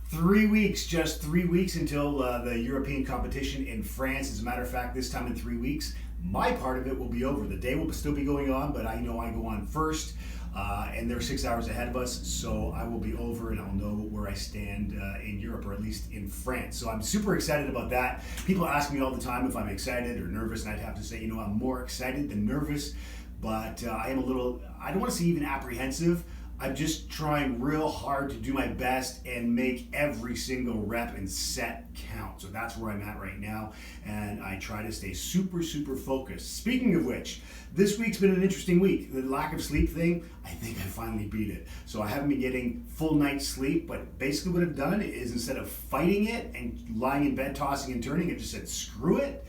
3 weeks, just 3 weeks until the European competition in France. As a matter of fact, this time in 3 weeks, my part of it will be over. The day will still be going on, but I know I go on first, and they're 6 hours ahead of us, so I will be over and I'll know where I stand in Europe, or at least in France. So I'm super excited about that. People ask me all the time if I'm excited or nervous, and I'd have to say, I'm more excited than nervous, but I am a little, I don't want to say even apprehensive. I'm just trying real hard to do my best and make every single rep and set count. So that's where I'm at right now, and I try to stay super, super focused. Speaking of which, this week's been an interesting week. The lack of sleep thing, I think I finally beat it. So I haven't been getting full night's sleep, but basically what I've done is, instead of fighting it and lying in bed tossing and turning, I just said screw it.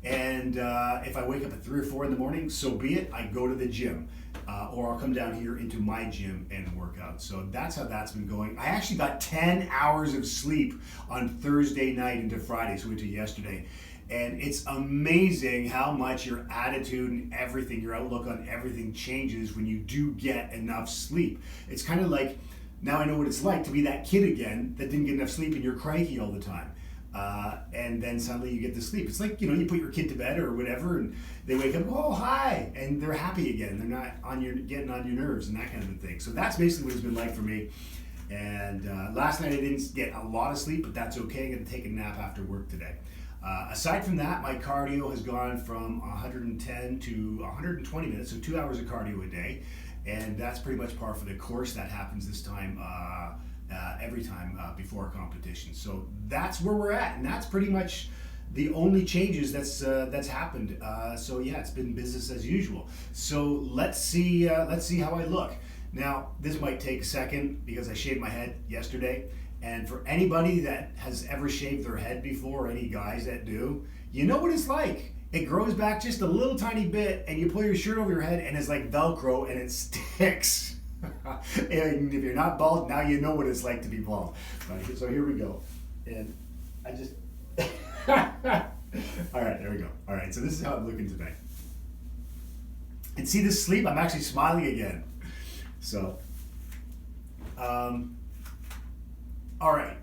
And if I wake up at 3 or 4 in the morning, so be it. I go to the gym. Or I'll come down here into my gym and work out. So that's how that's been going. I actually got 10 hours of sleep on Thursday night into Friday, so into yesterday. And it's amazing how much your attitude and everything, your outlook on everything changes when you do get enough sleep. It's kind of like, now I know what it's like to be that kid again that didn't get enough sleep and you're cranky all the time. And then suddenly you get to sleep. It's like, you put your kid to bed or whatever, and they wake up, oh, hi, and they're happy again. They're not getting on your nerves and that kind of a thing. So that's basically what it's been like for me. And last night I didn't get a lot of sleep, but that's okay. I'm going to take a nap after work today. Aside from that, my cardio has gone from 110 to 120 minutes, so 2 hours of cardio a day. And that's pretty much par for the course. That happens this time every time before a competition. So that's where we're at, and that's pretty much the only changes that's happened. So yeah, it's been business as usual. So let's see how I look. Now, this might take a second because I shaved my head yesterday, and for anybody that has ever shaved their head before, or any guys that do, you know what it's like. It grows back just a little tiny bit, and you pull your shirt over your head, and it's like Velcro, and it sticks. And if you're not bald, now you know what it's like to be bald. Right, so here we go. And I just... All right, there we go. All right, so this is how I'm looking today. And see this sleep? I'm actually smiling again. So, all right.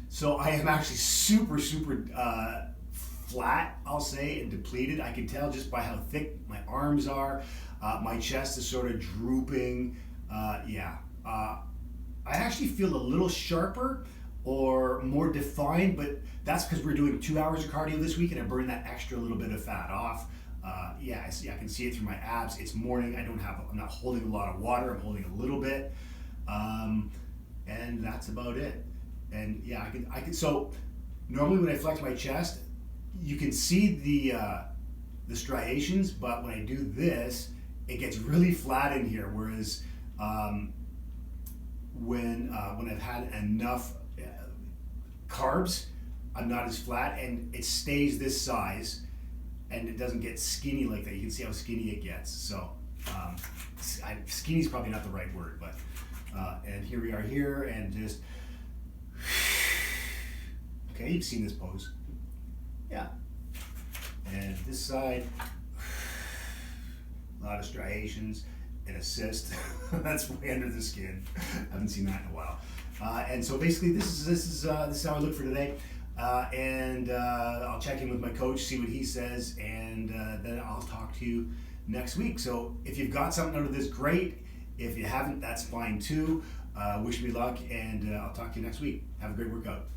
So I am actually super, super flat, I'll say, and depleted. I can tell just by how thick my arms are. My chest is sort of drooping. I actually feel a little sharper or more defined, but that's because we're doing 2 hours of cardio this week and I burned that extra little bit of fat off. I can see it through my abs. It's morning. I'm not holding a lot of water. I'm holding a little bit, and that's about it. And yeah, I can. So normally when I flex my chest, you can see the striations, but when I do this, it gets really flat in here. Whereas when I've had enough carbs, I'm not as flat, and it stays this size, and it doesn't get skinny like that. You can see how skinny it gets. So skinny is probably not the right word, but and here we are here, and just okay. You've seen this pose, yeah. And this side, a lot of striations. An assist. That's way under the skin. I haven't seen that in a while. And so basically, this is how I look for today. And I'll check in with my coach, see what he says, and then I'll talk to you next week. So if you've got something out of this, great. If you haven't, that's fine too. Wish me luck, and I'll talk to you next week. Have a great workout.